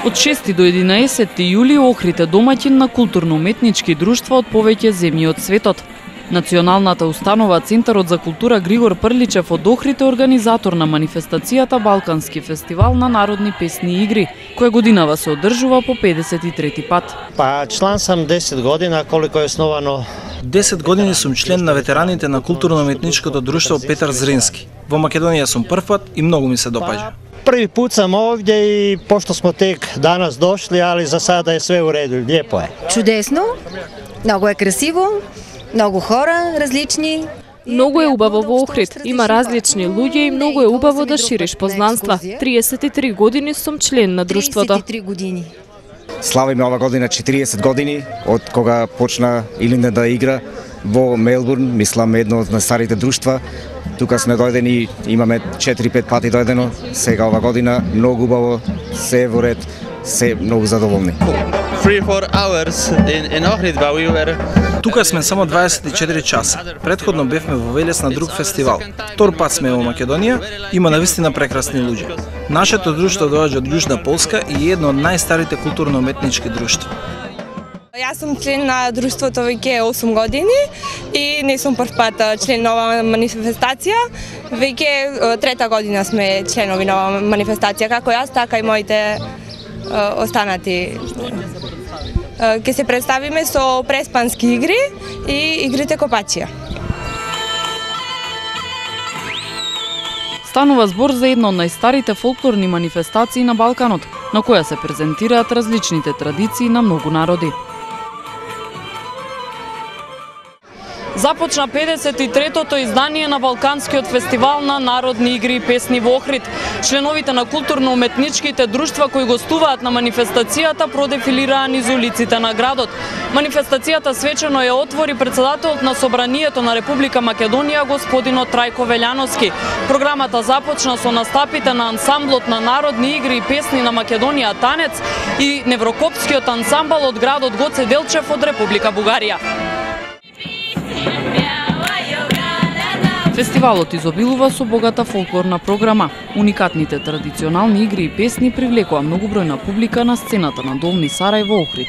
Од 6 до 11 јули Охрид е домаќин на културно-уметнички друштва од повеќе земји од светот. Националната установа Центарот за култура Григор Прличев од Охрид е организатор на манифестацијата Балкански фестивал на народни песни и игри, која годинава се одржува по 53 пат. Член сам 10 година, колико е основано. 10 години сум член на ветераните на културно-уметничкото друштво Петар Зрински. Во Македонија сум прв пат и многу ми се допаѓа. Први пут сам овде и пошто смо тек данас дошли, али за сада е све у реду, лепо е. Чудесно, многу е красиво, многу хора различни. Многу е убаво во Охрид, има различни луѓе и многу е убаво да шириш познанства. 33 години сум член на друштвото. 33 години. Славиме ова година 40 години од кога почна или не да игра во Мелбурн, мислам едно од најстарите друштва. Тука сме дојдени, имаме 4-5 пати дојдено, сега ова година многу убаво, се во ред, се многу задоволни. 3-4 hours in Ohrid, but we were... Тука сме само 24 часа. Претходно бевме во Велес на друг фестивал. Втор пат сме во Македонија, има навистина прекрасни луѓе. Нашето друштво доаѓа од Јужна Полска и е едно од најстарите културно-уметнички друштва. Јас сум член на друштвото веќе 8 години и не сум прв пат член на ова манифестација. Веќе трета година сме членови на ова манифестација, како јас, така и моите останати. Ке се представиме со преспански игри и игрите копачија. Станува збор за едно од најстарите фолклорни манифестации на Балканот, на која се презентираат различните традиции на многу народи. Започна 53-тото издание на Балканскиот фестивал на народни игри и песни во Охрид. Членовите на културно-уметничките друштва кои гостуваат на манифестацијата продефилираа низ улиците на градот. Манифестацијата свечено ја отвори председателот на Собранието на Република Македонија господинот Трајко Велјановски. Програмата започна со настапите на ансамблот на народни игри и песни на Македонија Танец и Неврокопскиот ансамбл од градот Гоце Делчев од Република Бугарија. Фестивалот изобилува со богата фолклорна програма. Уникатните традиционални игри и песни привлекоа многубројна публика на сцената на Долни Сарај во Охрид.